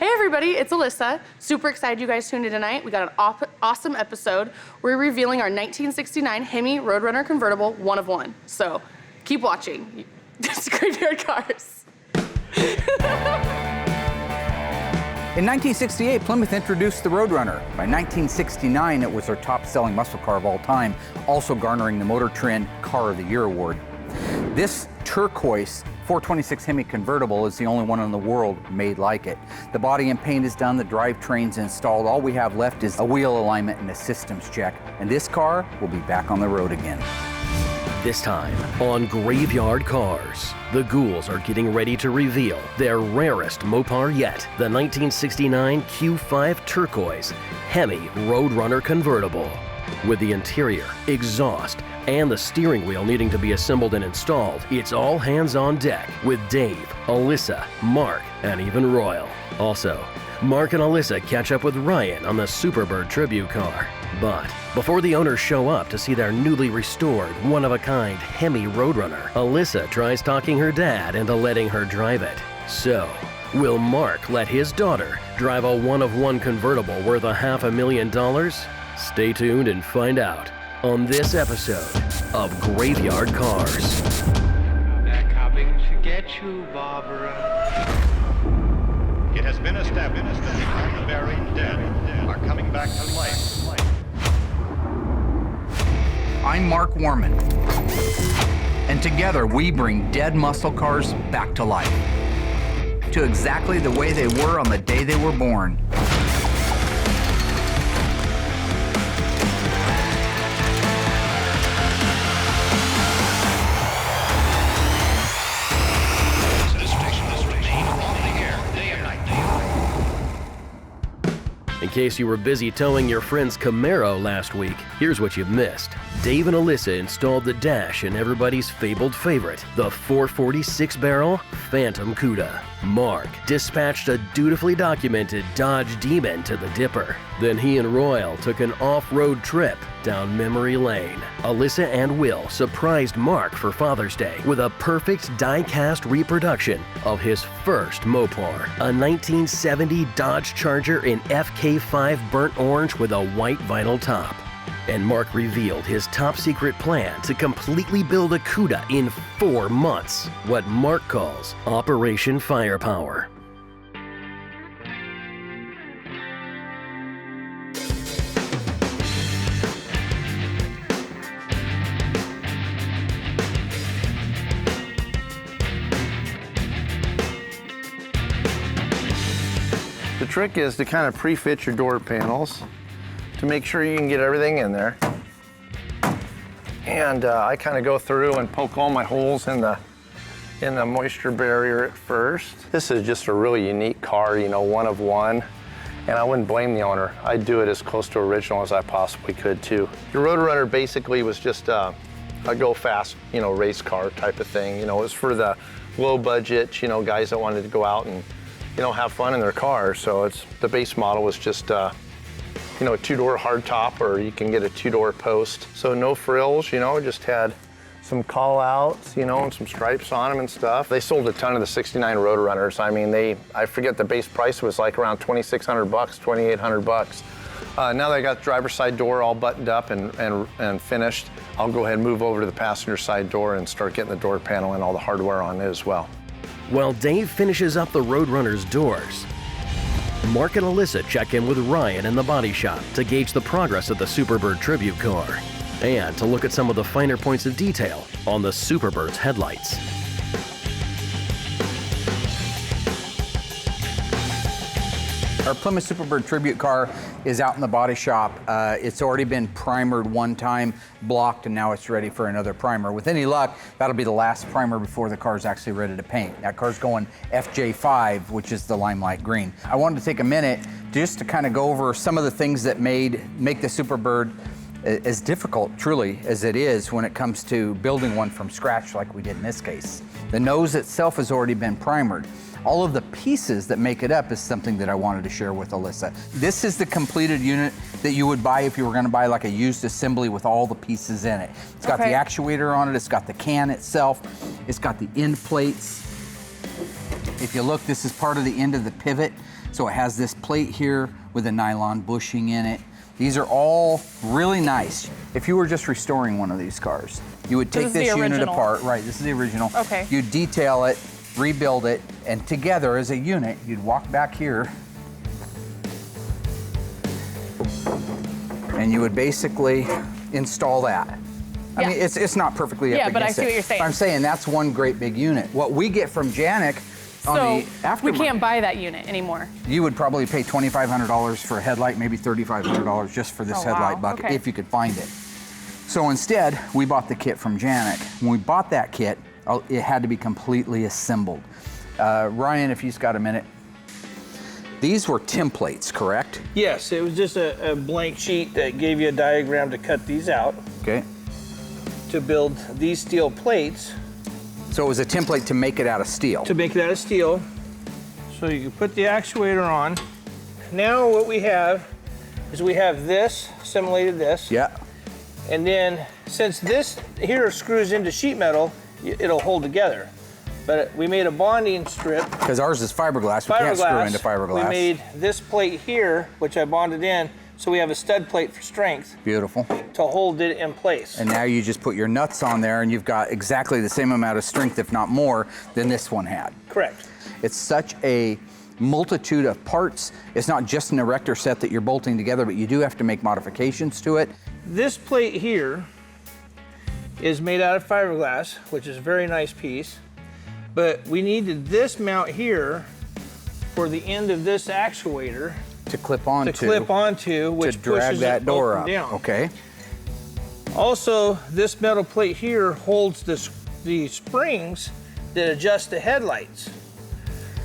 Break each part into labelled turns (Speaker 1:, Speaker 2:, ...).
Speaker 1: Hey everybody, it's Allysa. Super excited you guys tuned in tonight. We got an awesome episode. We're revealing our 1969 Hemi Road Runner convertible, one of one. So keep watching. It's Graveyard Carz.
Speaker 2: In 1968, Plymouth introduced the Road Runner. By 1969, it was their top-selling muscle car of all time, also garnering the Motor Trend Car of the Year award. This turquoise 426 Hemi convertible is the only one in the world made like it. The body and paint is done, the drivetrain's installed. All we have left is a wheel alignment and a systems check. And this car will be back on the road again.
Speaker 3: This time on Graveyard Carz, the ghouls are getting ready to reveal their rarest Mopar yet, the 1969 Q5 Turquoise Hemi Road Runner convertible. With the interior, exhaust, and the steering wheel needing to be assembled and installed, it's all hands on deck with Dave, Allysa, Mark, and even Royal. Also, Mark and Allysa catch up with Ryan on the Superbird tribute car. But before the owners show up to see their newly restored, one-of-a-kind Hemi Road Runner, Allysa tries talking her dad into letting her drive it. So, will Mark let his daughter drive a one-of-one convertible worth $500,000? Stay tuned and find out on this episode of Graveyard Carz.
Speaker 4: They're coming to get you, Barbara.
Speaker 5: It has been established that the buried dead are coming back to life.
Speaker 2: I'm Mark Warman, and together we bring dead muscle cars back to life, to exactly the way they were on the day they were born.
Speaker 3: In case you were busy towing your friend's Camaro last week, here's what you've missed. Dave and Allysa installed the dash in everybody's fabled favorite, the 446-barrel Phantom Cuda. Mark dispatched a dutifully documented Dodge Demon to the Dipper. Then he and Royal took an off-road trip down memory lane. Allysa and Will surprised Mark for Father's Day with a perfect die-cast reproduction of his first Mopar, a 1970 Dodge Charger in FK5 burnt orange with a white vinyl top. And Mark revealed his top-secret plan to completely build a Cuda in 4 months, what Mark calls Operation Firepower.
Speaker 6: The trick is to kind of pre-fit your door panels to make sure you can get everything in there. And I kind of go through and poke all my holes in the moisture barrier at first. This is just a really unique car, you know, one of one. And I wouldn't blame the owner. I'd do it as close to original as I possibly could too. The Road Runner basically was just a go fast, you know, race car type of thing. You know, it was for the low budget, you know, guys that wanted to go out and, you know, have fun in their car. So the base model was just, you know, a 2-door hardtop, or you can get a 2-door post. So no frills, you know, just had some call outs, you know, and some stripes on them and stuff. They sold a ton of the 69 Road Runners. I mean, I forget the base price was like around $2,600, $2,800. Now that I got the driver's side door all buttoned up and finished, I'll go ahead and move over to the passenger side door and start getting the door panel and all the hardware on it as well.
Speaker 3: While Dave finishes up the Road Runner's doors, Mark and Allysa check in with Ryan in the body shop to gauge the progress of the Superbird tribute car and to look at some of the finer points of detail on the Superbird's headlights.
Speaker 2: Our Plymouth Superbird tribute car is out in the body shop. It's already been primered one time, blocked, and now it's ready for another primer. With any luck, that'll be the last primer before the car's actually ready to paint. That car's going FJ5, which is the limelight green. I wanted to take a minute just to kind of go over some of the things that make the Superbird as difficult, truly, as it is when it comes to building one from scratch like we did in this case. The nose itself has already been primered. All of the pieces that make it up is something that I wanted to share with Allysa. This is the completed unit that you would buy if you were gonna buy like a used assembly with all the pieces in it. It's got the actuator on it, it's got the can itself, it's got the end plates, If you look, this is part of the end of the pivot. So it has this plate here with a nylon bushing in it. These are all really nice. If you were just restoring one of these cars, you would take this unit apart. Right, this is the original.
Speaker 1: Okay.
Speaker 2: You'd detail it, rebuild it, and together as a unit, you'd walk back here and you would basically install that. I mean, it's not perfectly up
Speaker 1: but I
Speaker 2: against
Speaker 1: see what you're saying.
Speaker 2: I'm saying that's one great big unit. What we get from Janek on the aftermarket,
Speaker 1: we can't buy that unit anymore.
Speaker 2: you would probably pay $2,500 for a headlight, maybe $3,500 just for this headlight bucket, if you could find it. So instead, we bought the kit from Janek. When we bought that kit, it had to be completely assembled. Ryan, if you've got a minute. These were templates, correct?
Speaker 7: Yes, it was just a blank sheet that gave you a diagram to cut these out
Speaker 2: Okay.
Speaker 7: to build these steel plates
Speaker 2: So it was a template to make it out of steel.
Speaker 7: to make it out of steel. So you can put the actuator on. Now what we have is we have this, simulated this.
Speaker 2: Yeah.
Speaker 7: And then since this here screws into sheet metal, it'll hold together. But we made a bonding strip.
Speaker 2: Because ours is fiberglass. We can't screw into fiberglass.
Speaker 7: We made this plate here, which I bonded in, so we have a stud plate for strength
Speaker 2: Beautiful.
Speaker 7: to hold it in place.
Speaker 2: And now you just put your nuts on there and you've got exactly the same amount of strength, if not more, than this one had.
Speaker 7: Correct.
Speaker 2: It's such a multitude of parts. It's not just an erector set that you're bolting together, but you do have to make modifications to it.
Speaker 7: This plate here is made out of fiberglass, which is a very nice piece. But we needed this mount here for the end of this actuator
Speaker 2: To clip onto.
Speaker 7: which
Speaker 2: to drag
Speaker 7: pushes
Speaker 2: that
Speaker 7: it
Speaker 2: door
Speaker 7: up
Speaker 2: up.
Speaker 7: and down.
Speaker 2: Okay.
Speaker 7: Also, this metal plate here holds the springs that adjust the headlights.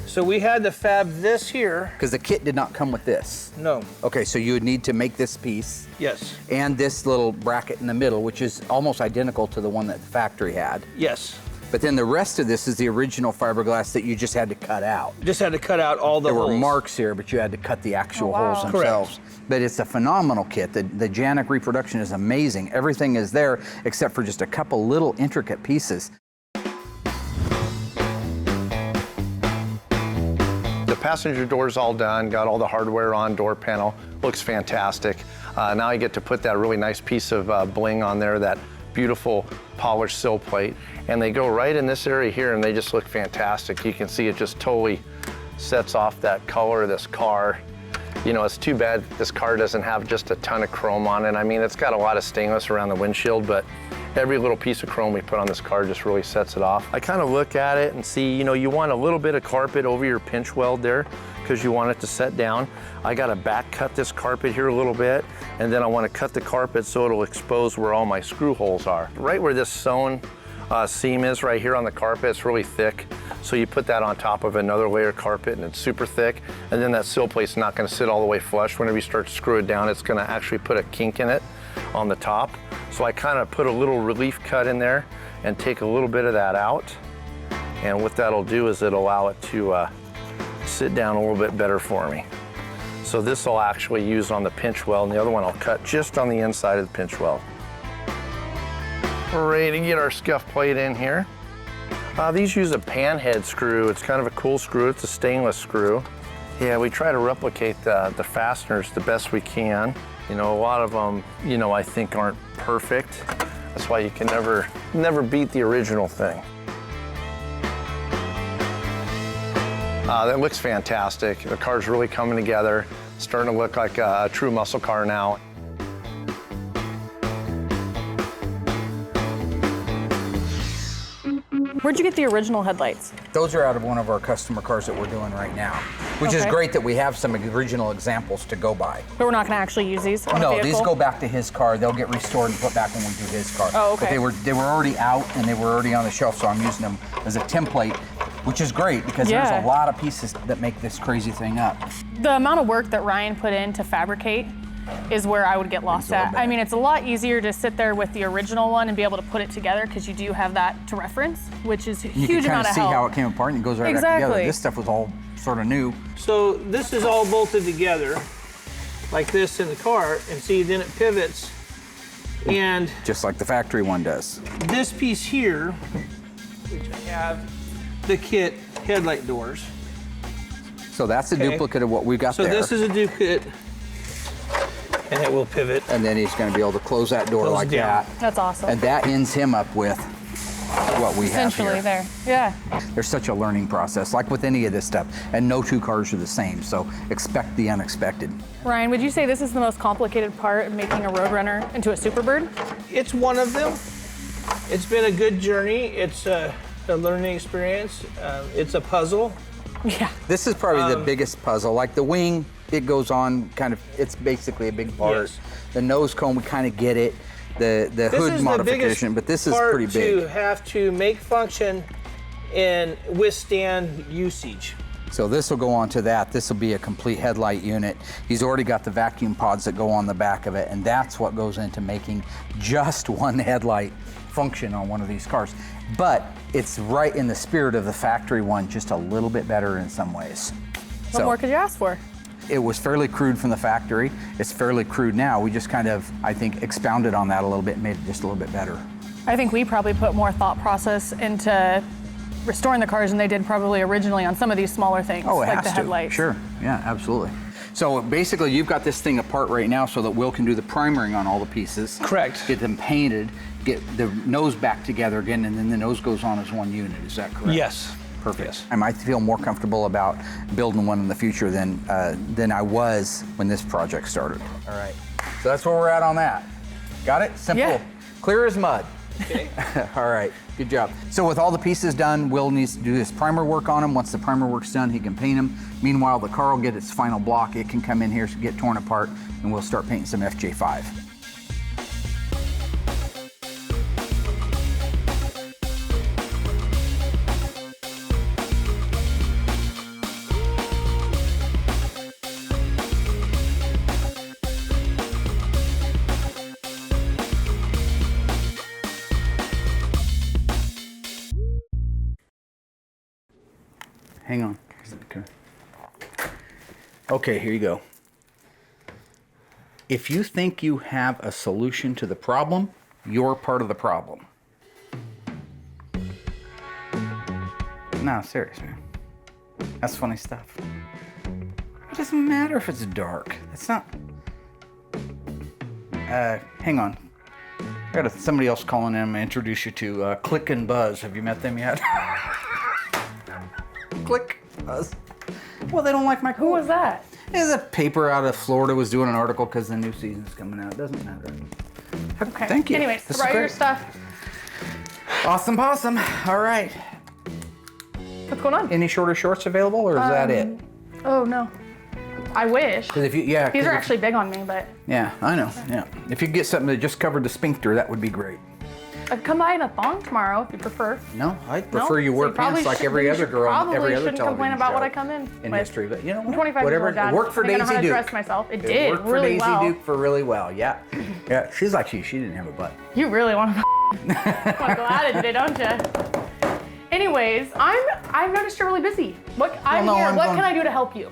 Speaker 7: So we had to fab this here.
Speaker 2: Because the kit did not come with this.
Speaker 7: No.
Speaker 2: Okay, so you would need to make this piece
Speaker 7: Yes.
Speaker 2: and this little bracket in the middle, which is almost identical to the one that the factory had.
Speaker 7: Yes.
Speaker 2: But then the rest of this is the original fiberglass that you just had to cut out.
Speaker 7: Just had to cut out all the
Speaker 2: There
Speaker 7: holes.
Speaker 2: were marks here, but you had to cut the actual
Speaker 1: wow.
Speaker 2: holes
Speaker 7: Correct.
Speaker 2: themselves. But it's a phenomenal kit. The Janek reproduction is amazing. Everything is there except for just a couple little intricate pieces.
Speaker 6: The passenger door's all done, got all the hardware on, door panel, looks fantastic. Now I get to put that really nice piece of bling on there, that beautiful polished sill plate. And they go right in this area here and they just look fantastic. You can see it just totally sets off that color of this car. You know, it's too bad this car doesn't have just a ton of chrome on it. I mean, it's got a lot of stainless around the windshield, but every little piece of chrome we put on this car just really sets it off. I kind of look at it and see, you know, you want a little bit of carpet over your pinch weld there because you want it to set down. I got to back cut this carpet here a little bit, and then I want to cut the carpet so it'll expose where all my screw holes are. Right where this sewn seam is right here on the carpet, it's really thick. So you put that on top of another layer of carpet and it's super thick. And then that sill plate's not gonna sit all the way flush. Whenever you start to screw it down, it's gonna actually put a kink in it on the top. So I kind of put a little relief cut in there and take a little bit of that out. And what that'll do is it'll allow it to sit down a little bit better for me. So this will actually use on the pinch weld, and the other one I'll cut just on the inside of the pinch weld. We're ready to get our scuff plate in here. These use a pan head screw. It's kind of a cool screw. It's a stainless screw. Yeah, we try to replicate the fasteners the best we can. You know, a lot of them, you know, I think aren't perfect. That's why you can never beat the original thing. That looks fantastic. The car's really coming together. It's starting to look like a true muscle car now.
Speaker 1: Where'd you get the original headlights?
Speaker 2: Those are out of one of our customer cars that we're doing right now, which is
Speaker 1: Okay.
Speaker 2: great that we have some original examples to go by.
Speaker 1: But we're not gonna actually use these on a
Speaker 2: No,
Speaker 1: vehicle?
Speaker 2: these go back to his car. They'll get restored and put back when we do his car.
Speaker 1: Oh, okay.
Speaker 2: But they were already out and they were already on the shelf, so I'm using them as a template, which is great because
Speaker 1: Yeah.
Speaker 2: there's a lot of pieces that make this crazy thing up.
Speaker 1: The amount of work that Ryan put in to fabricate is where I would get lost at. I mean, it's a lot easier to sit there with the original one and be able to put it together because you do have that to reference, which is a
Speaker 2: You
Speaker 1: huge
Speaker 2: can kind
Speaker 1: amount
Speaker 2: of
Speaker 1: of
Speaker 2: see
Speaker 1: help.
Speaker 2: how it came apart and it goes right back together.
Speaker 1: Exactly.
Speaker 2: This stuff was all sort of new.
Speaker 7: So this is all bolted together like this in the car, and see, then it pivots. And
Speaker 2: Just like the factory one does.
Speaker 7: this piece here, which I have the kit headlight doors.
Speaker 2: So that's a
Speaker 7: Okay.
Speaker 2: duplicate of what we've got
Speaker 7: So
Speaker 2: there.
Speaker 7: this is a duplicate, and it will pivot.
Speaker 2: And then he's going to be able to close that door
Speaker 7: Close
Speaker 2: like
Speaker 7: down.
Speaker 2: that.
Speaker 1: That's awesome.
Speaker 2: And that ends him up with what we have
Speaker 1: Essentially
Speaker 2: here.
Speaker 1: there. Yeah.
Speaker 2: There's such a learning process, like with any of this stuff, and no two cars are the same, so expect the unexpected.
Speaker 1: Ryan, would you say this is the most complicated part of making a Road Runner into a Superbird?
Speaker 7: It's one of them. It's been a good journey. It's a learning experience. It's a puzzle.
Speaker 1: Yeah.
Speaker 2: This is probably the biggest puzzle. Like the wing, it goes on kind of, it's basically a big part.
Speaker 7: Yes.
Speaker 2: The nose cone, we kind of get it. The
Speaker 7: This
Speaker 2: hood
Speaker 7: is
Speaker 2: modification, but this is pretty
Speaker 7: the biggest part
Speaker 2: big.
Speaker 7: to have to make function and withstand usage.
Speaker 2: So this will go on to that. This will be a complete headlight unit. He's already got the vacuum pods that go on the back of it, and that's what goes into making just one headlight function on one of these cars. But it's right in the spirit of the factory one, just a little bit better in some ways.
Speaker 1: What more could you ask for?
Speaker 2: It was fairly crude from the factory. It's fairly crude now. We just kind of, I think, expounded on that a little bit, made it just a little bit better.
Speaker 1: I think we probably put more thought process into restoring the cars than they did probably originally on some of these smaller things,
Speaker 2: Oh, it
Speaker 1: like
Speaker 2: has
Speaker 1: the
Speaker 2: to.
Speaker 1: headlights.
Speaker 2: Sure, yeah, absolutely. So basically, you've got this thing apart right now so that Will can do the primering on all the pieces.
Speaker 7: Correct.
Speaker 2: Get them painted, get the nose back together again, and then the nose goes on as one unit. Is that correct?
Speaker 7: Yes.
Speaker 2: Perfect.
Speaker 7: Yes.
Speaker 2: I might feel more comfortable about building one in the future than I was when this project started. All right. So that's where we're at on that. Got it? Simple.
Speaker 1: Yeah.
Speaker 2: Clear as mud.
Speaker 7: Okay.
Speaker 2: All right. Good job. So with all the pieces done, Will needs to do his primer work on them. Once the primer work's done, he can paint them. Meanwhile, the car will get its final block. It can come in here, get torn apart, and we'll start painting some FJ5. Hang on. Okay, here you go. If you think you have a solution to the problem, you're part of the problem. No, serious, man. That's funny stuff. It doesn't matter if it's dark. It's not. Hang on. I got somebody else calling in. I'm gonna introduce you to Click and Buzz. Have you met them yet? Click, Buzz. Well, they don't like my.
Speaker 1: Who was that?
Speaker 2: There's a paper out of Florida was doing an article because the new season's coming out. It doesn't matter.
Speaker 1: Okay.
Speaker 2: Thank you.
Speaker 1: Anyways,
Speaker 2: This is
Speaker 1: write your
Speaker 2: great.
Speaker 1: stuff.
Speaker 2: Awesome possum. All right.
Speaker 1: What's going on?
Speaker 2: Any shorter shorts available, or is that it?
Speaker 1: Oh no. I wish.
Speaker 2: 'Cause if you, yeah.
Speaker 1: These
Speaker 2: 'cause
Speaker 1: are
Speaker 2: if-
Speaker 1: actually big on me, but
Speaker 2: Yeah, I know. Yeah. If you could get something that just covered the sphincter, that would be great.
Speaker 1: I could come by in a thong tomorrow if you prefer.
Speaker 2: No, I
Speaker 1: No?
Speaker 2: prefer you
Speaker 1: So
Speaker 2: wear
Speaker 1: probably
Speaker 2: pants like
Speaker 1: should-
Speaker 2: every
Speaker 1: you
Speaker 2: other
Speaker 1: should-
Speaker 2: girl on every
Speaker 1: probably
Speaker 2: other
Speaker 1: shouldn't
Speaker 2: television
Speaker 1: complain about what
Speaker 2: show
Speaker 1: I come in with.
Speaker 2: history. But you know
Speaker 1: I'm
Speaker 2: what?
Speaker 1: 25
Speaker 2: Whatever.
Speaker 1: years old, Dad.
Speaker 2: It worked for
Speaker 1: I think I know
Speaker 2: Daisy
Speaker 1: how to
Speaker 2: Duke.
Speaker 1: dress myself. It
Speaker 2: It
Speaker 1: did
Speaker 2: worked
Speaker 1: really
Speaker 2: for Daisy
Speaker 1: well.
Speaker 2: Duke for really well. Yeah. Yeah. She's like she didn't have a butt.
Speaker 1: You really want to want to go at it today, don't you? Anyways, I've noticed you're really busy. What I'm
Speaker 2: no,
Speaker 1: here.
Speaker 2: I'm
Speaker 1: What
Speaker 2: going-
Speaker 1: can I do to help you?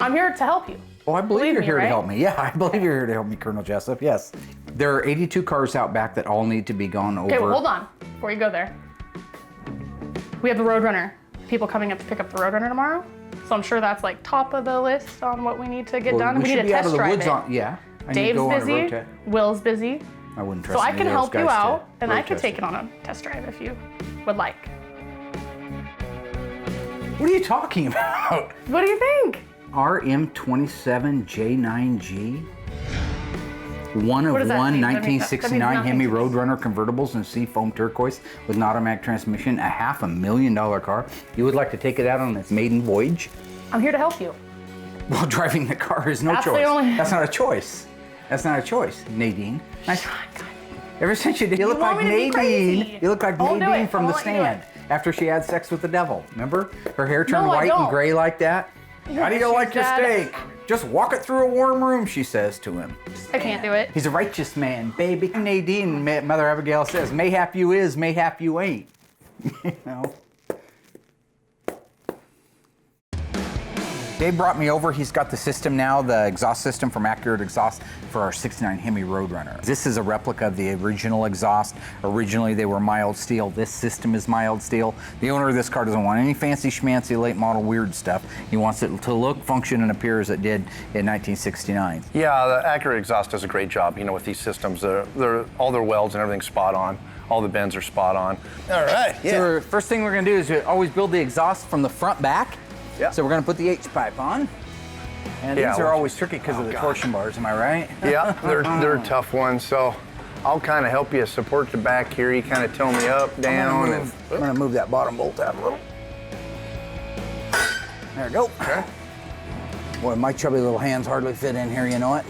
Speaker 1: I'm here to help you.
Speaker 2: Oh, I believe you're
Speaker 1: me,
Speaker 2: here to
Speaker 1: right?
Speaker 2: help me. Yeah, I believe you're here to help me, Colonel Jessup. Yes. There are 82 cars out back that all need to be gone over.
Speaker 1: Okay, well, hold on before you go there. We have the Road Runner. People coming up to pick up the Road Runner tomorrow. So I'm sure that's like top of the list on what we need to get
Speaker 2: Well,
Speaker 1: done.
Speaker 2: we
Speaker 1: need
Speaker 2: should
Speaker 1: to
Speaker 2: be out
Speaker 1: test
Speaker 2: of the
Speaker 1: drive
Speaker 2: woods
Speaker 1: it.
Speaker 2: on. Yeah. I need to
Speaker 1: Dave's
Speaker 2: go on a road
Speaker 1: busy.
Speaker 2: test.
Speaker 1: Will's busy.
Speaker 2: I wouldn't trust
Speaker 1: So I
Speaker 2: any
Speaker 1: can
Speaker 2: of those
Speaker 1: help you
Speaker 2: guys to
Speaker 1: out, and I
Speaker 2: road
Speaker 1: could
Speaker 2: test
Speaker 1: take
Speaker 2: it.
Speaker 1: it on a test drive if you would like.
Speaker 2: What are you talking about?
Speaker 1: What do you think?
Speaker 2: RM27J9G? One of
Speaker 1: What does that
Speaker 2: one
Speaker 1: mean? That means
Speaker 2: 1969
Speaker 1: nothing
Speaker 2: Hemi
Speaker 1: to me.
Speaker 2: Road Runner convertibles in seafoam turquoise with an automatic transmission, a $500,000 car. You would like to take it out on its maiden voyage?
Speaker 1: I'm here to help you.
Speaker 2: Well, driving the car is no
Speaker 1: That's the
Speaker 2: choice.
Speaker 1: only-
Speaker 2: That's not a choice. That's not a choice, Nadine. Nice. Ever since you did, you look
Speaker 1: want
Speaker 2: like
Speaker 1: me to be
Speaker 2: Nadine.
Speaker 1: crazy.
Speaker 2: You look like
Speaker 1: I'll do
Speaker 2: Nadine
Speaker 1: it.
Speaker 2: from
Speaker 1: I'll
Speaker 2: The
Speaker 1: let you do
Speaker 2: Stand after she had sex with the devil. Remember? Her hair turned
Speaker 1: No, I
Speaker 2: white and
Speaker 1: don't.
Speaker 2: gray like that. How do you like your
Speaker 1: Dad.
Speaker 2: steak? Just walk it through a warm room, she says to him.
Speaker 1: I can't do it.
Speaker 2: He's a righteous man, baby. Nadine, Mother Abigail says, mayhap you is, mayhap you ain't. You know? Dave brought me over. He's got the system now, the exhaust system from Accurate Exhaust for our 69 Hemi Road Runner. This is a replica of the original exhaust. Originally, they were mild steel. This system is mild steel. The owner of this car doesn't want any fancy schmancy late model weird stuff. He wants it to look, function, and appear as it did in 1969.
Speaker 6: Yeah, the Accurate Exhaust does a great job, with these systems. All their welds and everything's spot on. All the bends are spot on. All right, yeah.
Speaker 2: So first thing we're gonna do is always build the exhaust from the front back.
Speaker 6: Yeah.
Speaker 2: So we're gonna put the H-pipe on. And these are always tricky because of the torsion bars, am I right?
Speaker 6: Yeah, they're tough ones, so I'll kind of help you support the back here. You kind of tell me up, down,
Speaker 2: I'm gonna move that bottom bolt out a little. There we go.
Speaker 6: Okay.
Speaker 2: Boy, my chubby little hands hardly fit in here, you know it?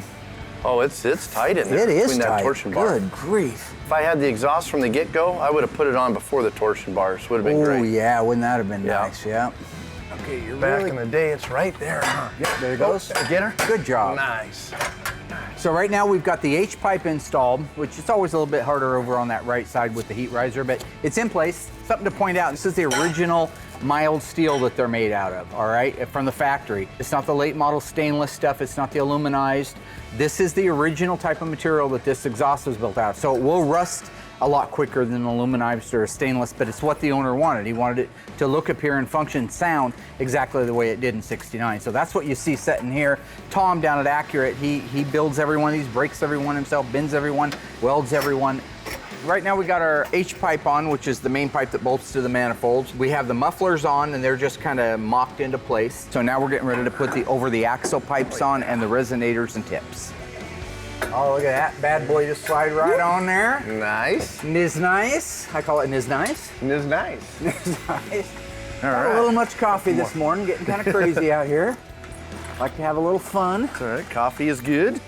Speaker 6: Oh, it's tight in there.
Speaker 2: It is
Speaker 6: between
Speaker 2: tight.
Speaker 6: That torsion bar.
Speaker 2: Good grief.
Speaker 6: If I had the exhaust from the get-go, I would have put it on before the torsion bars. Would have been great.
Speaker 2: Oh yeah, wouldn't that have been
Speaker 6: Yeah.
Speaker 2: nice? Yeah. Okay, you're
Speaker 6: Back
Speaker 2: really...
Speaker 6: in the day, it's right there, huh?
Speaker 2: Yep, there it goes.
Speaker 6: Get her?
Speaker 2: Good job.
Speaker 6: Nice.
Speaker 2: So right now we've got the H-pipe installed, which is always a little bit harder over on that right side with the heat riser, but it's in place. Something to point out, this is the original mild steel that they're made out of, all right, from the factory. It's not the late model stainless stuff, it's not the aluminized. This is the original type of material that this exhaust was built out of. So it will rust a lot quicker than aluminized or stainless, but it's what the owner wanted. He wanted it to look, appear, and function, sound exactly the way it did in '69. So that's what you see sitting here. Tom down at Accurate, he builds every one of these, breaks every one himself, bends every one, welds every one. Right now we got our H-pipe on, which is the main pipe that bolts to the manifolds. We have the mufflers on and they're just kind of mocked into place. So now we're getting ready to put the over the axle pipes on and the resonators and tips. Oh, look at that bad boy just slide right on there.
Speaker 6: Nice.
Speaker 2: Niz nice. I call it niz nice.
Speaker 6: It's nice.
Speaker 2: Niz nice.
Speaker 6: All
Speaker 2: Got
Speaker 6: right.
Speaker 2: a little much coffee this morning, getting kind of crazy out here. Like to have a little fun.
Speaker 6: All right, coffee is good.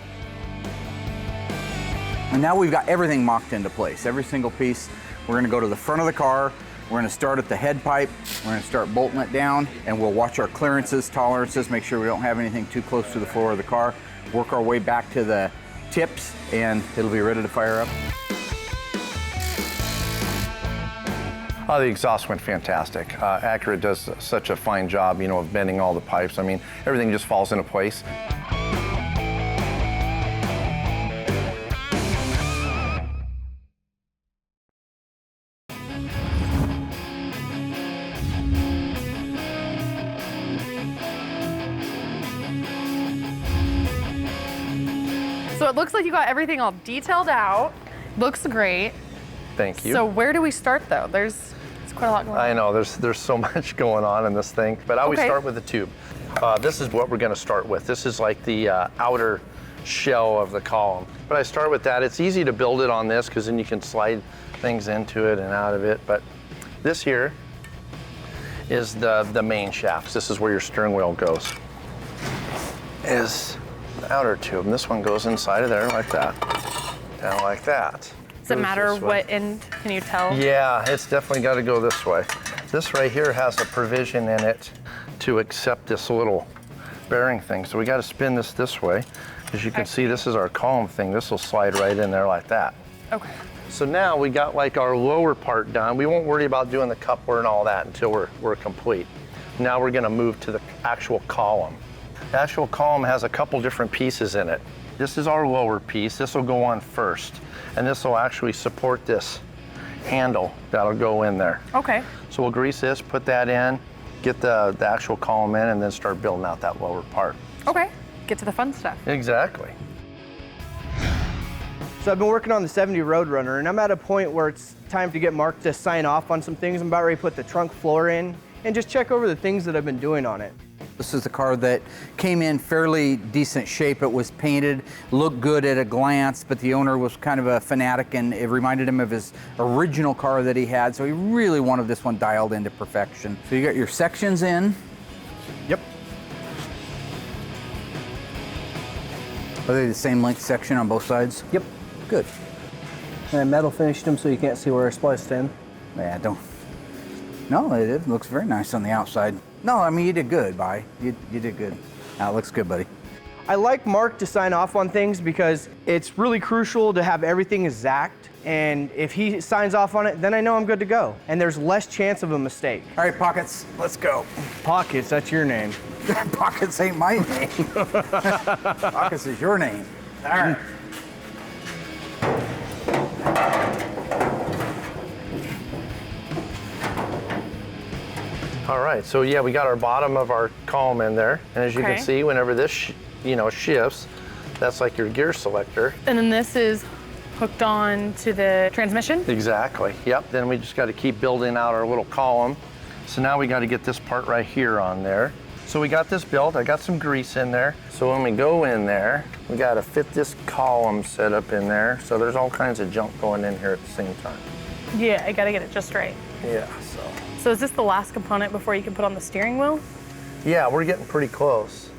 Speaker 2: And now we've got everything mocked into place, every single piece. We're gonna go to the front of the car. We're gonna start at the head pipe. We're gonna start bolting it down and we'll watch our clearances, tolerances, make sure we don't have anything too close to the floor of the car. Work our way back to the tips and it'll be ready to fire up.
Speaker 6: Oh, the exhaust went fantastic. Accurate does such a fine job, of bending all the pipes. I mean, everything just falls into place.
Speaker 1: So it looks like you got everything all detailed out. Looks great.
Speaker 6: Thank you.
Speaker 1: So where do we start though? There's quite a lot going on.
Speaker 6: I know, there's so much going on in this thing, but I always
Speaker 1: Okay.
Speaker 6: start with the tube. This is what we're gonna start with. This is like the outer shell of the column. But I start with that. It's easy to build it on this because then you can slide things into it and out of it. But this here is the main shaft. This is where your steering wheel goes. Is the outer tube. And this one goes inside of there like that, down like that.
Speaker 1: Does it matter what end? Can you tell?
Speaker 6: Yeah, it's definitely got to go this way. This right here has a provision in it to accept this little bearing thing. So we got to spin this way. As you can see, this is our column thing. This will slide right in there like that.
Speaker 1: Okay.
Speaker 6: So now we got like our lower part done. We won't worry about doing the coupler and all that until we're complete. Now we're going to move to the actual column. The actual column has a couple different pieces in it. This is our lower piece. This will go on first. And this will actually support this handle that'll go in there.
Speaker 1: Okay.
Speaker 6: So we'll grease this, put that in, get the actual column in, and then start building out that lower part.
Speaker 1: Okay. Get to the fun stuff.
Speaker 6: Exactly.
Speaker 8: So I've been working on the 70 Road Runner, and I'm at a point where it's time to get Mark to sign off on some things. I'm about ready to put the trunk floor in and just check over the things that I've been doing on it.
Speaker 2: This is a car that came in fairly decent shape. It was painted, looked good at a glance, but the owner was kind of a fanatic and it reminded him of his original car that he had, so he really wanted this one dialed into perfection. So you got your sections in.
Speaker 8: Yep.
Speaker 2: Are they the same length section on both sides?
Speaker 8: Yep.
Speaker 2: Good.
Speaker 8: And I metal finished them so you can't see where I spliced in.
Speaker 2: Yeah, don't. No, it looks very nice on the outside. No, I mean, you did good, Vi. You did good. That looks good, buddy.
Speaker 8: I like Mark to sign off on things because it's really crucial to have everything exact. And if he signs off on it, then I know I'm good to go. And there's less chance of a mistake.
Speaker 2: All right, Pockets, let's go.
Speaker 8: Pockets, that's your name.
Speaker 2: Pockets ain't my name. Pockets is your name. All right.
Speaker 6: All right, so yeah, we got our bottom of our column in there. And as you can see, whenever this, shifts, that's like your gear selector.
Speaker 1: And then this is hooked on to the transmission?
Speaker 6: Exactly, yep. Then we just got to keep building out our little column. So now we got to get this part right here on there. So we got this built, I got some grease in there. So when we go in there, we got to fit this column set up in there. So there's all kinds of junk going in here at the same time.
Speaker 1: Yeah, I gotta get it just right.
Speaker 6: Yeah,
Speaker 1: So is this the last component before you can put on the steering wheel?
Speaker 6: Yeah, we're getting pretty close.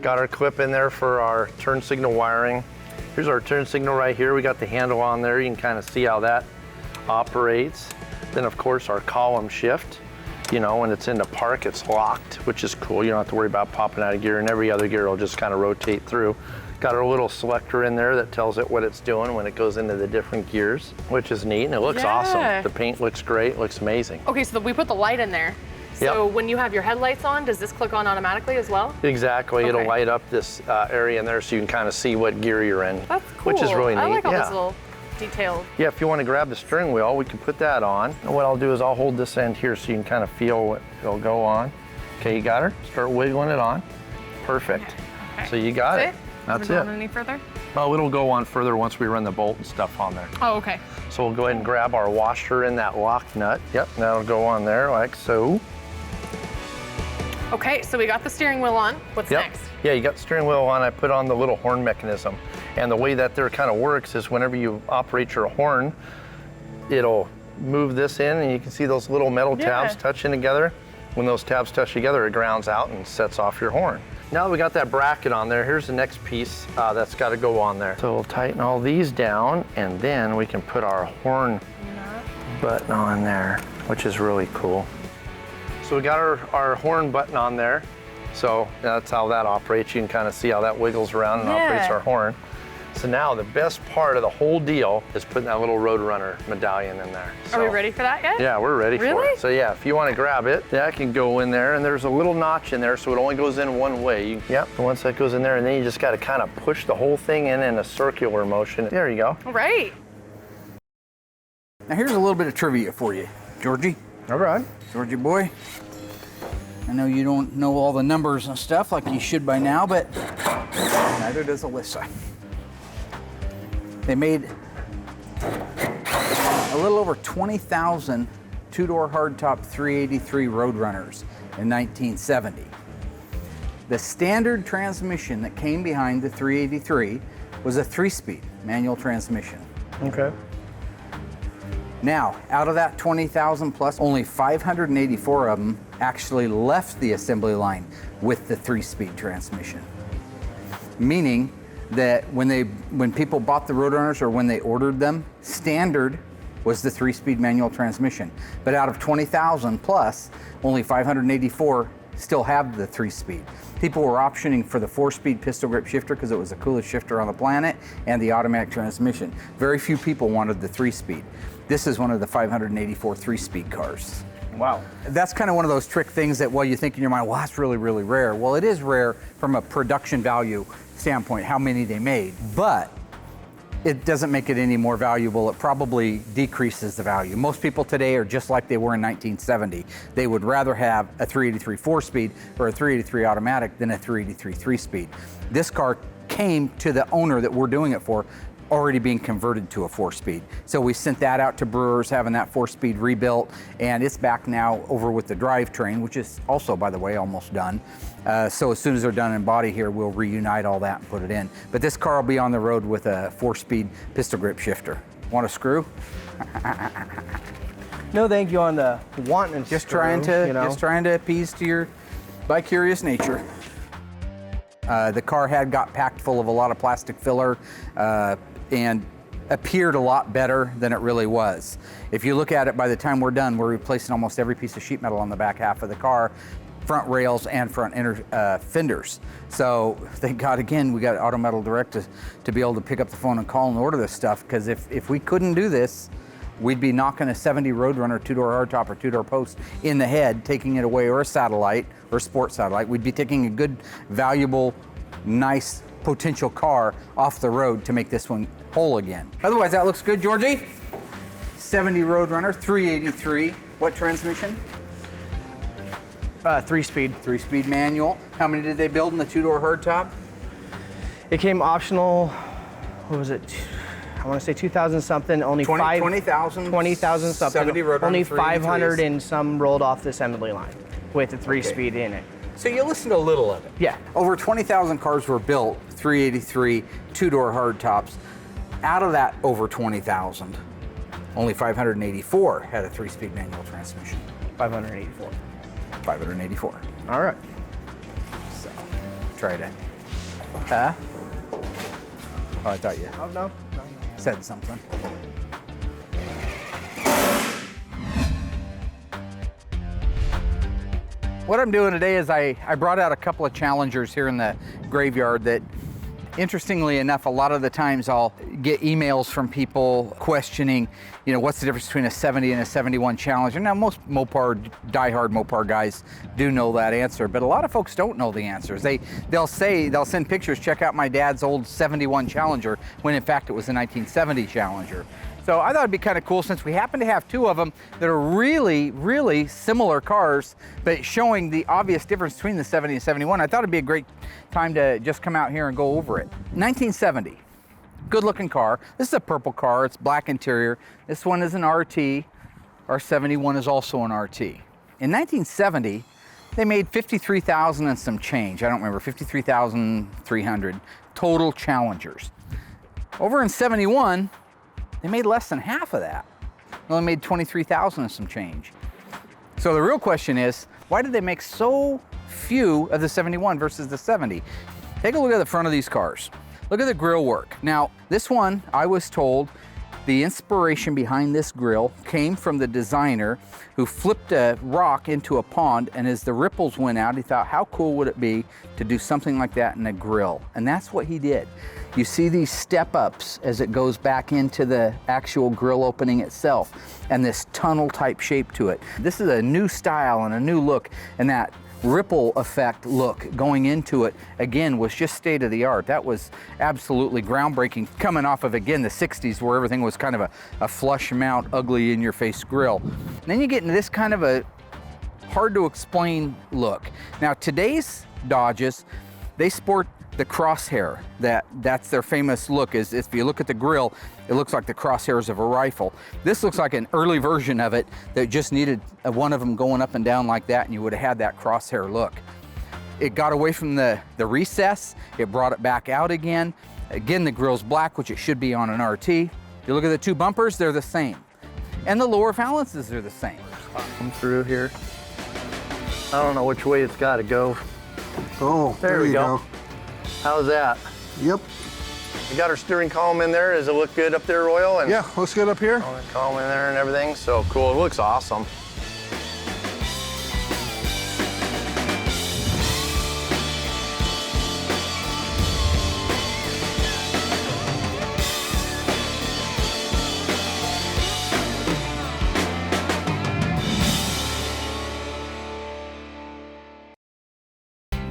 Speaker 6: Got our clip in there for our turn signal wiring. Here's our turn signal right here. We got the handle on there. You can kind of see how that operates. Then of course our column shift. When it's into park, it's locked, which is cool. You don't have to worry about popping out of gear, and every other gear will just kind of rotate through. Got our little selector in there that tells it what it's doing when it goes into the different gears, which is neat, and it looks awesome. The paint looks great, looks amazing.
Speaker 1: Okay, so we put the light in there. So when you have your headlights on, does this click on automatically as well?
Speaker 6: Exactly, it'll light up this area in there so you can kind of see what gear you're in.
Speaker 1: That's cool.
Speaker 6: Which is really neat.
Speaker 1: I like all this little detail.
Speaker 6: Yeah, if you want to grab the steering wheel, we can put that on. And what I'll do is I'll hold this end here so you can kind of feel what it'll go on. Okay, you got her? Start wiggling it on. Perfect.
Speaker 1: Okay.
Speaker 6: So you got it. That's it.
Speaker 1: On any further?
Speaker 6: Oh, it'll go on further once we run the bolt and stuff on there.
Speaker 1: Oh, okay.
Speaker 6: So we'll go ahead and grab our washer in that lock nut. Yep, that'll go on there like so.
Speaker 1: Okay, so we got the steering wheel on. What's next?
Speaker 6: Yeah, you got the steering wheel on. I put on the little horn mechanism. And the way that there kind of works is whenever you operate your horn, it'll move this in and you can see those little metal tabs touching together. When those tabs touch together, it grounds out and sets off your horn. Now that we got that bracket on there, here's the next piece that's got to go on there. So we'll tighten all these down and then we can put our horn button on there, which is really cool. So we got our horn button on there. So that's how that operates. You can kind of see how that wiggles around and operates our horn. So now the best part of the whole deal is putting that little Road Runner medallion in there. So,
Speaker 1: are we ready for that yet?
Speaker 6: Yeah, we're ready for it. So yeah, if you want to grab it, that can go in there, and there's a little notch in there, so it only goes in one way. Yep, once that goes in there, and then you just got to kind of push the whole thing in a circular motion. There you go.
Speaker 1: All right.
Speaker 2: Now here's a little bit of trivia for you, Georgie.
Speaker 8: All right.
Speaker 2: Georgie boy. I know you don't know all the numbers and stuff like you should by now, but neither does Allysa. They made a little over 20,000 two-door hardtop 383 Road Runners in 1970. The standard transmission that came behind the 383 was a 3-speed manual transmission.
Speaker 8: Okay.
Speaker 2: Now, out of that 20,000 plus, only 584 of them actually left the assembly line with the 3-speed transmission. Meaning that when people bought the Road Runners or when they ordered them, standard was the 3-speed manual transmission. But out of 20,000 plus, only 584 still have the 3-speed. People were optioning for the 4-speed pistol grip shifter because it was the coolest shifter on the planet, and the automatic transmission. Very few people wanted the 3-speed. This is one of the 584 3-speed cars.
Speaker 8: Wow.
Speaker 2: That's kind of one of those trick things that, well, you think in your mind, well, that's really, really rare. Well, it is rare from a production value standpoint, how many they made, but it doesn't make it any more valuable. It probably decreases the value. Most people today are just like they were in 1970. They would rather have a 383 4-speed or a 383 automatic than a 383 3-speed. This car came to the owner that we're doing it for already being converted to a 4-speed. So we sent that out to brewers, having that 4-speed rebuilt, and it's back now over with the drivetrain, which is also, by the way, almost done. So as soon as they're done in body here, we'll reunite all that and put it in. But this car will be on the road with a 4-speed pistol grip shifter. Want a screw?
Speaker 8: No, thank you on the wanting to.
Speaker 2: Just trying to appease to your bi-curious nature. The car got packed full of a lot of plastic filler and appeared a lot better than it really was. If you look at it, by the time we're done, we're replacing almost every piece of sheet metal on the back half of the car. front rails and front fenders. So thank God, again, we got Auto Metal Direct to be able to pick up the phone and call and order this stuff, because if we couldn't do this, we'd be knocking a 70 Road Runner 2-door hardtop or 2-door post in the head, taking it away, or a satellite, or sport satellite. We'd be taking a good, valuable, nice, potential car off the road to make this one whole again. Otherwise, that looks good, Georgie. 70 Road Runner, 383. What transmission?
Speaker 8: 3-speed.
Speaker 2: 3-speed manual. How many did they build in the 2-door hardtop?
Speaker 8: It came optional, what was it? I want to say 2000 something, only
Speaker 2: 20,000
Speaker 8: something.
Speaker 2: 70 Road Runner,
Speaker 8: only
Speaker 2: 383s.
Speaker 8: 500 and some rolled off the assembly line with the 3-speed in it.
Speaker 2: So you listened to a little of it.
Speaker 8: Yeah.
Speaker 2: Over 20,000 cars were built, 383 2-door hardtops. Out of that over 20,000, only 584 had a 3-speed manual transmission.
Speaker 8: 584.
Speaker 2: 584.
Speaker 8: All right.
Speaker 2: So, try it. Huh? Oh, I thought you
Speaker 8: No.
Speaker 2: said something. What I'm doing today is I brought out a couple of challengers here in the graveyard that, interestingly enough, a lot of the times I'll get emails from people questioning, you know, what's the difference between a 70 and a 71 Challenger. Now, most Mopar, diehard Mopar guys do know that answer, but a lot of folks don't know the answers. They'll send pictures, check out my dad's old 71 Challenger, when in fact it was a 1970 Challenger. So I thought it'd be kind of cool, since we happen to have two of them that are really, really similar cars, but showing the obvious difference between the 70 and 71. I thought it'd be a great time to just come out here and go over it. 1970, good looking car. This is a purple car, it's black interior. This one is an RT. Our 71 is also an RT. In 1970, they made 53,000 and some change. I don't remember, 53,300 total Challengers. Over in 71, they made less than half of that. They only made 23,000 and some change. So the real question is, why did they make so few of the 71 versus the 70? Take a look at the front of these cars. Look at the grille work. Now, this one, I was told, the inspiration behind this grille came from the designer who flipped a rock into a pond, and as the ripples went out, he thought, how cool would it be to do something like that in a grille? And that's what he did. You see these step-ups as it goes back into the actual grille opening itself, and this tunnel type shape to it. This is a new style and a new look, and that ripple effect look going into it, again, was just state of the art. That was absolutely groundbreaking, coming off of, again, the 60s, where everything was kind of a flush mount, ugly in your face grille. And then you get into this kind of a hard to explain look. Now, today's Dodges, they sport the crosshair. That's their famous look, is if you look at the grille, it looks like the crosshairs of a rifle. This looks like an early version of it that just needed one of them going up and down like that, and you would have had that crosshair look. It got away from the recess, it brought it back out again. Again, the grille's black, which it should be on an RT. You look at the two bumpers, they're the same. And the lower valances are the same.
Speaker 6: Come through here. I don't know which way it's got to go.
Speaker 9: Oh,
Speaker 6: There we
Speaker 9: you
Speaker 6: go. How's that?
Speaker 9: Yep.
Speaker 6: We got our steering column in there. Does it look good up there, Royal? And
Speaker 9: Yeah, let's get up here.
Speaker 6: column in there and everything. So cool. It looks awesome.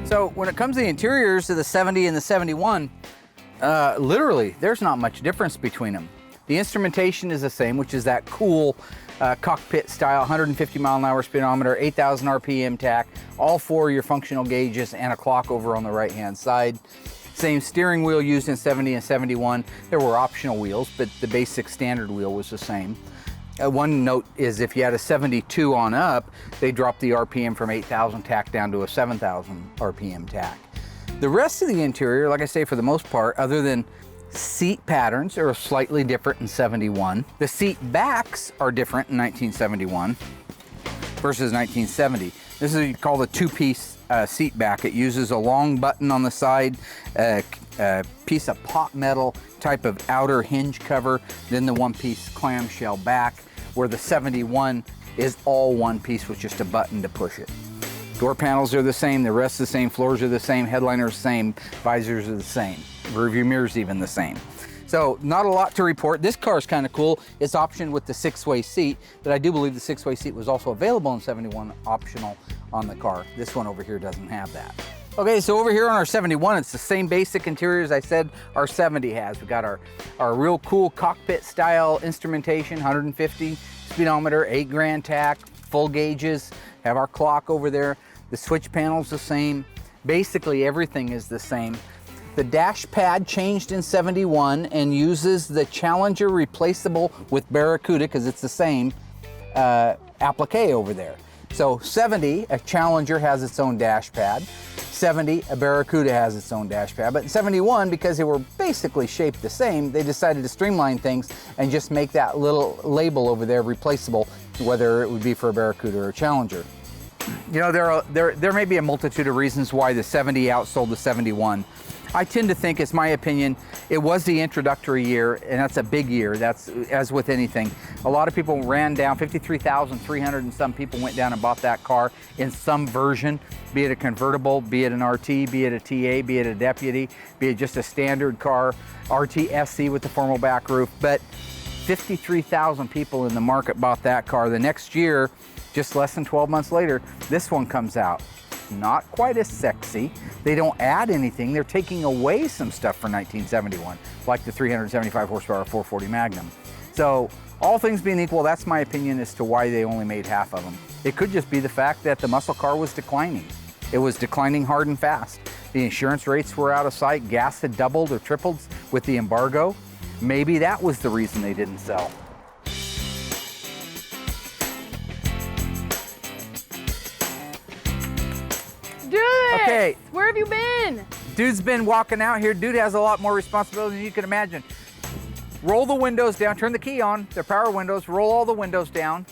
Speaker 2: So when it comes to the interiors of the 70 and the 71, literally, there's not much difference between them. The instrumentation is the same, which is that cool cockpit style, 150 mile an hour speedometer, 8,000 RPM tach, all four of your functional gauges, and a clock over on the right-hand side. Same steering wheel used in 70 and 71. There were optional wheels, but the basic standard wheel was the same. One note is if you had a 72 on up, they dropped the RPM from 8,000 tach down to a 7,000 RPM tach. The rest of the interior, like I say, for the most part, other than seat patterns, are slightly different in 71. The seat backs are different in 1971 versus 1970. This is what you call the two-piece seat back. It uses a long button on the side, a piece of pot metal type of outer hinge cover, then the one-piece clamshell back, where the 71 is all one piece with just a button to push it. Door panels are the same, the rest are the same, floors are the same, headliners the same, visors are the same, rear view mirrors even the same. So not a lot to report. This car is kind of cool. It's optioned with the 6-way seat, but I do believe the 6-way seat was also available in 71, optional on the car. This one over here doesn't have that. Okay, so over here on our 71, it's the same basic interior as I said our 70 has. We got our real cool cockpit style instrumentation, 150 speedometer, 8 grand tach, full gauges, have our clock over there. The switch panel's the same. Basically everything is the same. The dash pad changed in 71 and uses the Challenger replaceable with Barracuda, because it's the same applique over there. So 70, a Challenger has its own dash pad. 70, a Barracuda has its own dash pad. But in 71, because they were basically shaped the same, they decided to streamline things and just make that little label over there replaceable, whether it would be for a Barracuda or a Challenger. You know, there may be a multitude of reasons why the 70 outsold the 71. I tend to think, it's my opinion, it was the introductory year, and that's a big year. That's as with anything. A lot of people ran down, 53,300 and some people went down and bought that car in some version, be it a convertible, be it an RT, be it a TA, be it a Deputy, be it just a standard car, RT SC with the formal back roof. But 53,000 people in the market bought that car. The next year, just less than 12 months later, this one comes out. Not quite as sexy. They don't add anything. They're taking away some stuff for 1971, like the 375 horsepower 440 Magnum. So all things being equal, that's my opinion as to why they only made half of them. It could just be the fact that the muscle car was declining. It was declining hard and fast. The insurance rates were out of sight. Gas had doubled or tripled with the embargo. Maybe that was the reason they didn't sell.
Speaker 1: Dude,
Speaker 2: Okay.
Speaker 1: Where have you been?
Speaker 2: Dude's been walking out here. Dude has a lot more responsibility than you can imagine. Roll the windows down, turn the key on, they're power windows, roll all the windows down,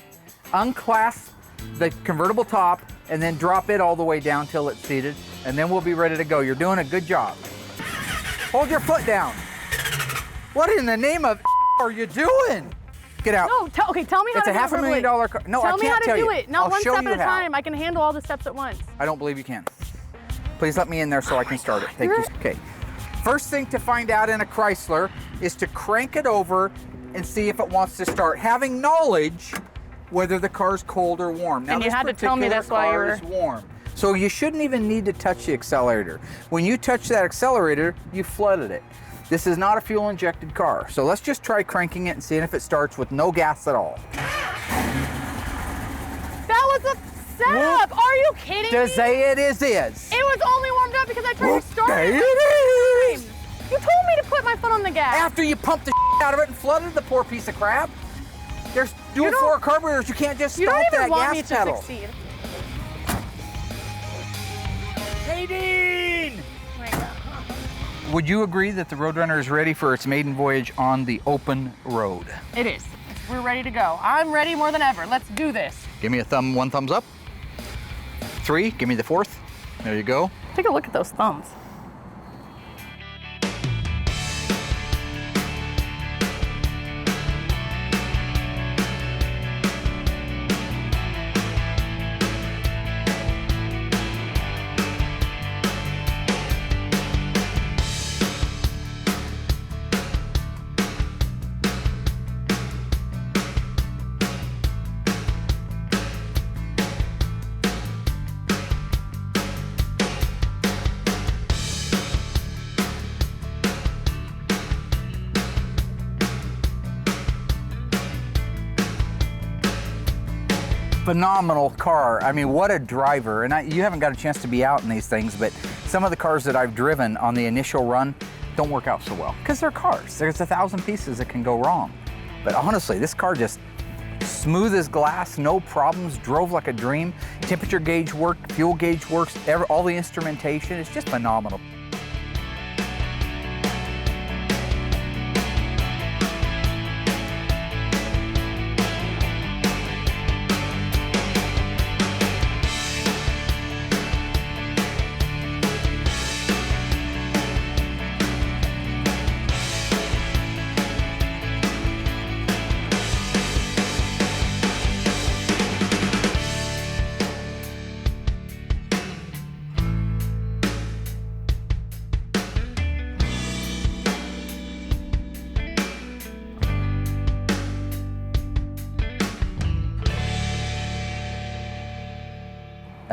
Speaker 2: unclasp the convertible top, and then drop it all the way down till it's seated, and then we'll be ready to go. You're doing a good job. Hold your foot down. What in the name of are you doing? Get out.
Speaker 1: No, tell me how
Speaker 2: It's
Speaker 1: to
Speaker 2: a
Speaker 1: do it verbally.
Speaker 2: $500,000 car. No, I
Speaker 1: Tell me how
Speaker 2: can't
Speaker 1: to
Speaker 2: tell
Speaker 1: do
Speaker 2: you.
Speaker 1: it. Not
Speaker 2: I'll
Speaker 1: one
Speaker 2: show
Speaker 1: step
Speaker 2: you
Speaker 1: at a
Speaker 2: how.
Speaker 1: time. I can handle all the steps at once.
Speaker 2: I don't believe you can. Please let me in there so I can start it. Thank you. Okay. First thing to find out in a Chrysler is to crank it over and see if it wants to start, having knowledge whether the car's cold or warm. Now,
Speaker 1: And you
Speaker 2: this
Speaker 1: had to tell me
Speaker 2: particular
Speaker 1: this while you
Speaker 2: car
Speaker 1: were-
Speaker 2: is warm. So you shouldn't even need to touch the accelerator. When you touch that accelerator, you flooded it. This is not a fuel injected car. So let's just try cranking it and seeing if it starts with no gas at all.
Speaker 1: That was a setup. Are you kidding
Speaker 2: To
Speaker 1: me?
Speaker 2: say it is.
Speaker 1: It was only warmed up because I tried to start
Speaker 2: Okay,
Speaker 1: it.
Speaker 2: it is.
Speaker 1: You told me to put my foot on the gas.
Speaker 2: After you pumped the out of it and flooded the poor piece of crap. There's dual
Speaker 1: don't-
Speaker 2: four carburetors. You can't just
Speaker 1: You
Speaker 2: stomp
Speaker 1: don't even
Speaker 2: that
Speaker 1: want me
Speaker 2: gas
Speaker 1: to
Speaker 2: pedal.
Speaker 1: succeed.
Speaker 2: Hey, Dean!
Speaker 1: Oh my God.
Speaker 2: Would you agree that the Road Runner is ready for its maiden voyage on the open road?
Speaker 1: It is. We're ready to go. I'm ready more than ever. Let's do this.
Speaker 2: Give me a one thumbs up. 3, give me the 4th. There you go.
Speaker 1: Take a look at those thumbs.
Speaker 2: Phenomenal car. I mean, what a driver. And you haven't got a chance to be out in these things, but some of the cars that I've driven on the initial run don't work out so well because they're cars. There's 1,000 pieces that can go wrong. But honestly, this car just smooth as glass, no problems, drove like a dream. Temperature gauge worked, fuel gauge works, all the instrumentation. It's just phenomenal.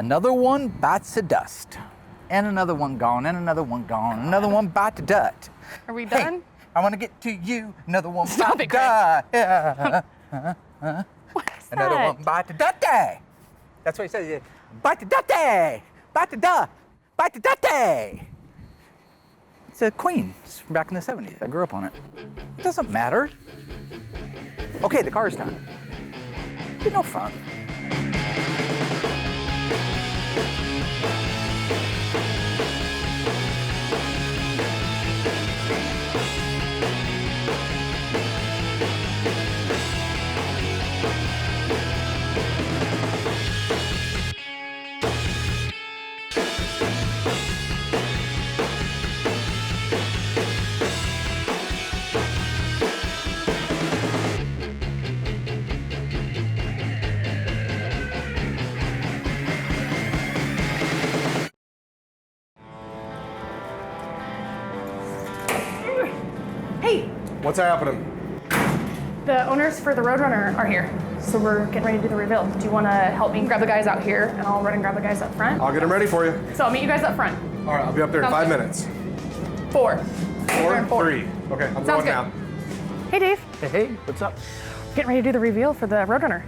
Speaker 2: Another one bites the dust. And another one gone, and another one gone. Another one bite the dust.
Speaker 1: Are we
Speaker 2: Hey,
Speaker 1: done?
Speaker 2: I want to get to you. Another one
Speaker 1: Stop
Speaker 2: bite
Speaker 1: it,
Speaker 2: the dust. Yeah.
Speaker 1: What is
Speaker 2: Another
Speaker 1: that?
Speaker 2: one bite the dust. That's what he says. Bite the dust. Bite the dust. Bite the dust. It's a Queen. It's from back in the 70s. I grew up on it. It doesn't matter. Okay, the car's done. It's no fun.
Speaker 1: Hey,
Speaker 9: What's happening?
Speaker 1: the owners for the Road Runner are here. So we're getting ready to do the reveal. Do you want to help me grab the guys out here and I'll run and grab the guys up front?
Speaker 9: I'll get them ready for you.
Speaker 1: So I'll meet you guys up front.
Speaker 9: All right, I'll be up there in
Speaker 1: Sounds
Speaker 9: 5
Speaker 1: good.
Speaker 9: minutes.
Speaker 1: 4.
Speaker 9: Four? 3. Okay, I'm
Speaker 1: Sounds
Speaker 9: going
Speaker 1: good.
Speaker 9: now.
Speaker 1: Hey Dave,
Speaker 6: Hey, what's up?
Speaker 1: getting ready to do the reveal for the Road Runner.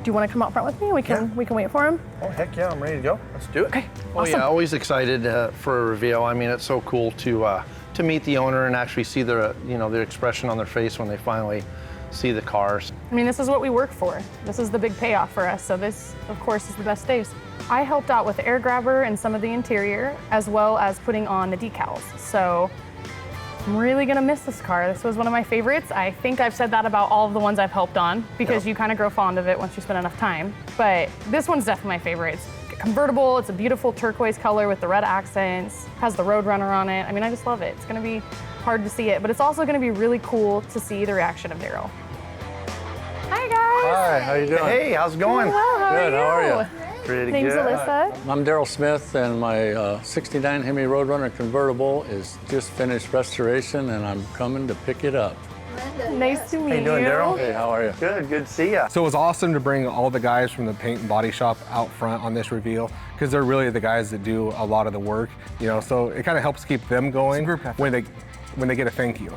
Speaker 1: Do you want to come out front with me? We can wait for him.
Speaker 6: Oh, heck yeah, I'm ready to go. Let's do it.
Speaker 1: Okay.
Speaker 6: Oh
Speaker 1: Awesome.
Speaker 6: yeah, always excited for a reveal. I mean, it's so cool to meet the owner and actually see their their expression on their face when they finally see the cars.
Speaker 1: I mean, this is what we work for. This is the big payoff for us. So this, of course, is the best days. I helped out with the air grabber and some of the interior, as well as putting on the decals. So I'm really gonna miss this car. This was one of my favorites. I think I've said that about all of the ones I've helped on because you kind of grow fond of it once you spend enough time. But this one's definitely my favorite. It's convertible. It's a beautiful turquoise color with the red accents. Has the Road Runner on it. I mean, I just love it. It's gonna be hard to see it, but it's also gonna be really cool to see the reaction of Daryl. Hi guys.
Speaker 10: Hi, how you doing?
Speaker 6: Hey, how's it going?
Speaker 1: Well, how
Speaker 10: Good,
Speaker 1: are
Speaker 10: how are
Speaker 1: you?
Speaker 10: you?
Speaker 6: Pretty
Speaker 1: Name's
Speaker 6: good.
Speaker 1: Allysa.
Speaker 10: I'm Daryl Smith, and my 69 Hemi Road Runner convertible is just finished restoration, and I'm coming to pick it up.
Speaker 1: Nice to meet
Speaker 6: How you doing, Daryl?
Speaker 10: Hey, how are you?
Speaker 6: Good to see ya.
Speaker 9: So it was awesome to bring all the guys from the paint and body shop out front on this reveal because they're really the guys that do a lot of the work, so it kind of helps keep them going
Speaker 2: group effort.
Speaker 9: when they get a thank you.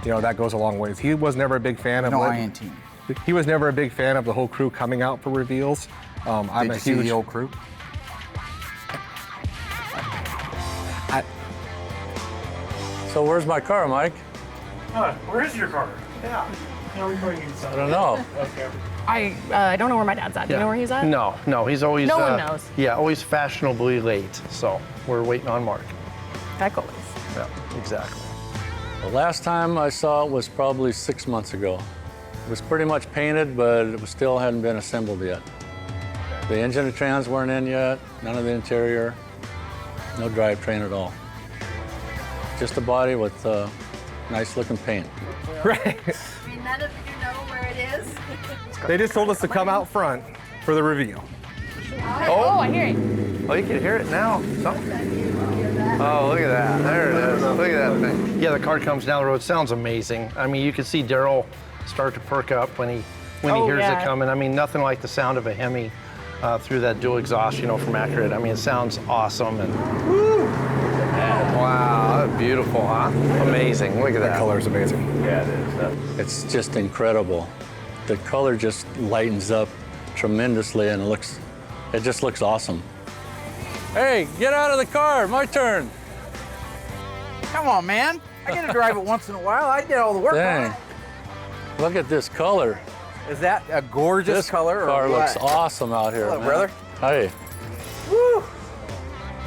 Speaker 9: That goes a long ways. He was never a big fan of
Speaker 2: No INT.
Speaker 9: He was never a big fan of the whole crew coming out for reveals. I'm
Speaker 2: Did
Speaker 9: a
Speaker 2: you see
Speaker 9: huge
Speaker 2: the old crew?
Speaker 10: So where's my car, Mike?
Speaker 9: Where is your car?
Speaker 10: I don't know.
Speaker 1: I don't know where my dad's at. Do you know where he's at?
Speaker 6: No, he's always
Speaker 1: No one knows.
Speaker 6: Yeah, always fashionably late. So we're waiting on Mark.
Speaker 1: Heck always.
Speaker 6: Yeah, exactly.
Speaker 10: The last time I saw it was probably 6 months ago. It was pretty much painted, but it still hadn't been assembled yet. The engine and trans weren't in yet, none of the interior, no drivetrain at all. Just a body with nice looking paint.
Speaker 9: Right.
Speaker 11: I mean, none of you know where it is.
Speaker 9: They just told us to come out front for the reveal.
Speaker 1: Oh, I hear it.
Speaker 6: Oh, you can hear it now. Oh, look at that. There it is. Look at that thing. Yeah, the car comes down the road. Sounds amazing. I mean, you can see Daryl start to perk up when he hears it coming. I mean, nothing like the sound of a Hemi through that dual exhaust, from Accurate. I mean, it sounds awesome. And wow, that's beautiful, huh? Amazing. Look at that.
Speaker 9: The color's amazing.
Speaker 10: Yeah, it is. It's just incredible. The color just lightens up tremendously, and it just looks awesome. Hey, get out of the car, my turn.
Speaker 2: Come on, man. I get to drive it once in a while. I did all the work on
Speaker 10: Dang.
Speaker 2: it.
Speaker 10: Look at this color.
Speaker 2: Is that a gorgeous
Speaker 10: This
Speaker 2: color?
Speaker 10: car
Speaker 2: or
Speaker 10: looks
Speaker 2: what?
Speaker 10: awesome out here,
Speaker 2: Hello,
Speaker 10: man.
Speaker 2: brother.
Speaker 10: Hey.
Speaker 2: Woo!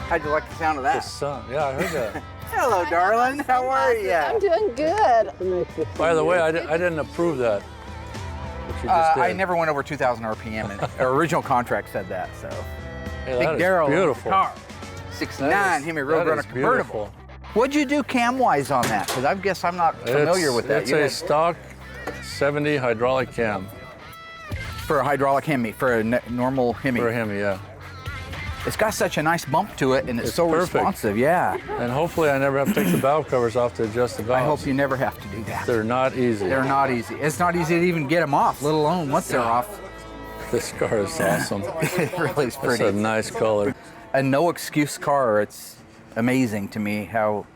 Speaker 2: How'd you like the sound of
Speaker 10: The
Speaker 2: that?
Speaker 10: sun. Yeah, I heard that.
Speaker 2: Hello, darling. How are you?
Speaker 11: I'm doing good.
Speaker 10: By the way, I didn't approve that. What you just did.
Speaker 2: I never went over 2,000 RPM, and our original contract said that. So,
Speaker 10: Hey,
Speaker 2: Big
Speaker 10: that is
Speaker 2: Daryl,
Speaker 10: beautiful.
Speaker 2: car, 69 Hemi Road Runner convertible.
Speaker 10: Beautiful.
Speaker 2: What'd you do cam-wise on that? Because I guess I'm not familiar with that.
Speaker 10: It's
Speaker 2: You
Speaker 10: a
Speaker 2: had-
Speaker 10: stock 70 hydraulic cam
Speaker 2: for a hydraulic Hemi, for a normal Hemi.
Speaker 10: for him, yeah.
Speaker 2: It's got such a nice bump to it, and it's so
Speaker 10: perfect.
Speaker 2: responsive. Yeah.
Speaker 10: And hopefully I never have to take the valve covers off to adjust the valves.
Speaker 2: I hope you never have to do that.
Speaker 10: They're not easy.
Speaker 2: They're not easy. It's not easy to even get them off, let alone once they're off.
Speaker 10: This car is awesome.
Speaker 2: It really is pretty.
Speaker 10: It's a nice color.
Speaker 2: A no excuse car. It's amazing to me how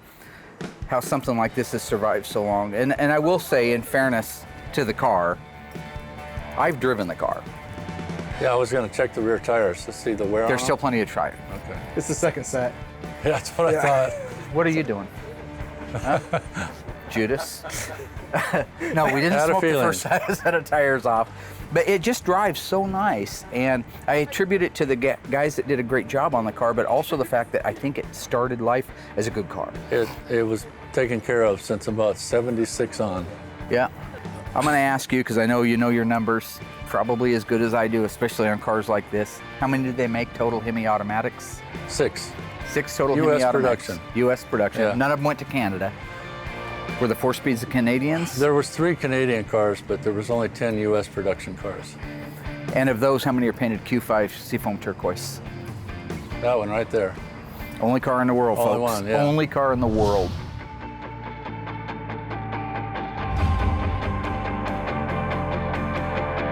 Speaker 2: something like this has survived so long. And I will say, in fairness to the car, I've driven the car.
Speaker 10: Yeah, I was going to check the rear tires to see the wear on
Speaker 2: There's
Speaker 10: them.
Speaker 2: still plenty of tire.
Speaker 10: Okay.
Speaker 8: It's the second set.
Speaker 10: Yeah, that's what I thought.
Speaker 2: What are you doing? Huh? Judas? No, we didn't
Speaker 10: Had a
Speaker 2: smoke the
Speaker 10: feeling.
Speaker 2: first set of tires off. But it just drives so nice. And I attribute it to the guys that did a great job on the car, but also the fact that I think it started life as a good car.
Speaker 10: It was taken care of since about 76 on.
Speaker 2: Yeah. I'm going to ask you, because I know you know your numbers probably as good as I do, especially on cars like this. How many did they make total Hemi automatics?
Speaker 10: 6.
Speaker 2: 6 total
Speaker 10: US
Speaker 2: Hemi automatics.
Speaker 10: production.
Speaker 2: U.S. production.
Speaker 10: Yeah.
Speaker 2: None of them went to Canada. Were the 4 speeds the Canadians?
Speaker 10: There was 3 Canadian cars, but there was only 10 U.S. production cars.
Speaker 2: And of those, how many are painted Q5 Seafoam Turquoise?
Speaker 10: That one right there.
Speaker 2: Only car in the world,
Speaker 10: Only
Speaker 2: folks.
Speaker 10: one, yeah.
Speaker 2: Only car in the world.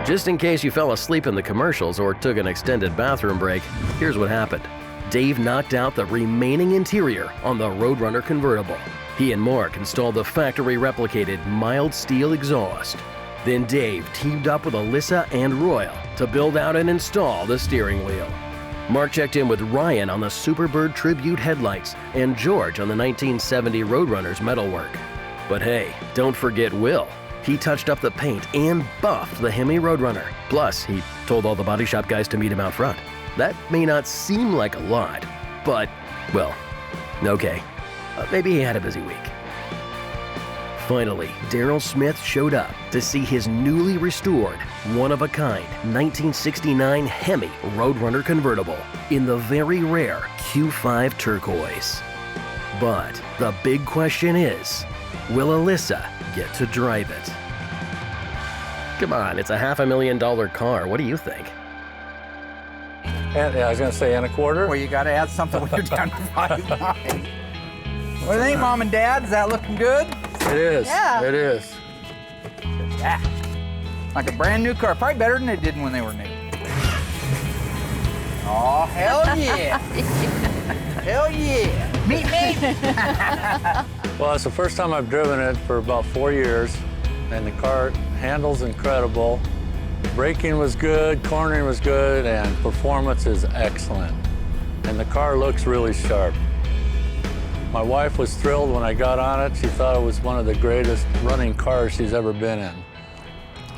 Speaker 3: Just in case you fell asleep in the commercials or took an extended bathroom break, here's what happened. Dave knocked out the remaining interior on the Road Runner convertible. He and Mark installed the factory-replicated mild steel exhaust. Then Dave teamed up with Allysa and Royal to build out and install the steering wheel. Mark checked in with Ryan on the Superbird Tribute headlights and George on the 1970 Road Runner's metalwork. But hey, don't forget Will. He touched up the paint and buffed the Hemi Road Runner. Plus, he told all the body shop guys to meet him out front. That may not seem like a lot, but, well, okay. Maybe he had a busy week. Finally, Daryl Smith showed up to see his newly restored, one-of-a-kind 1969 Hemi Road Runner convertible in the very rare Q5 turquoise. But the big question is, will Allysa get to drive it? Come on, it's a $500,000 car. What do you think?
Speaker 10: And, yeah, I was going to say, and a quarter.
Speaker 2: Well, you got to add something when you're down to 5.9. What do you think, Mom and Dad? Is that looking good?
Speaker 10: It is.
Speaker 11: Yeah.
Speaker 10: It is.
Speaker 2: Yeah. Like a brand new car. Probably better than they did when they were new. Oh, hell yeah. Hell yeah. Meet me.
Speaker 10: Well, it's the first time I've driven it for about 4 years, and the car handles incredible. Braking was good, cornering was good, and performance is excellent. And the car looks really sharp. My wife was thrilled when I got on it. She thought it was one of the greatest running cars she's ever been in.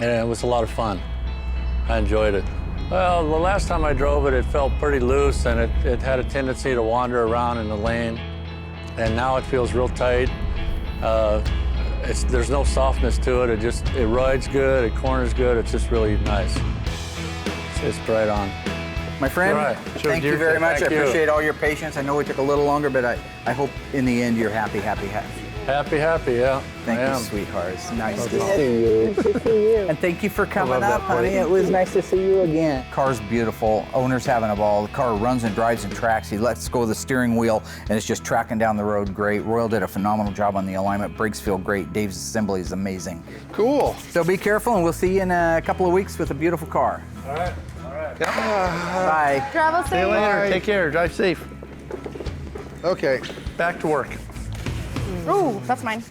Speaker 10: And it was a lot of fun. I enjoyed it. Well, the last time I drove it, it felt pretty loose, and it had a tendency to wander around in the lane. And now it feels real tight. There's no softness to it. It rides good, it corners good. It's just really nice. It's right on.
Speaker 2: My friend,
Speaker 10: All right. Sure,
Speaker 2: thank you
Speaker 10: dear.
Speaker 2: very much.
Speaker 10: Thank
Speaker 2: I
Speaker 10: you.
Speaker 2: appreciate all your patience. I know it took a little longer, but I hope in the end you're happy, happy, happy.
Speaker 10: Happy, yeah.
Speaker 2: Thank
Speaker 10: I
Speaker 2: you,
Speaker 10: am.
Speaker 2: sweetheart. It's nice to see you. Good to see you. And thank you for coming
Speaker 10: that
Speaker 2: up, honey.
Speaker 10: buddy.
Speaker 2: It was nice to see you again. Car's beautiful. Owner's having a ball. The car runs and drives and tracks. He lets go of the steering wheel, and it's just tracking down the road great. Royal did a phenomenal job on the alignment. Brakes feel great. Dave's assembly is amazing.
Speaker 9: Cool.
Speaker 2: So be careful, and we'll see you in a couple of weeks with a beautiful car.
Speaker 10: All right.
Speaker 2: Bye.
Speaker 11: Travel
Speaker 6: See you
Speaker 11: safe.
Speaker 6: later. Take care. Drive safe.
Speaker 9: Okay.
Speaker 6: Back to work.
Speaker 1: Ooh, that's mine.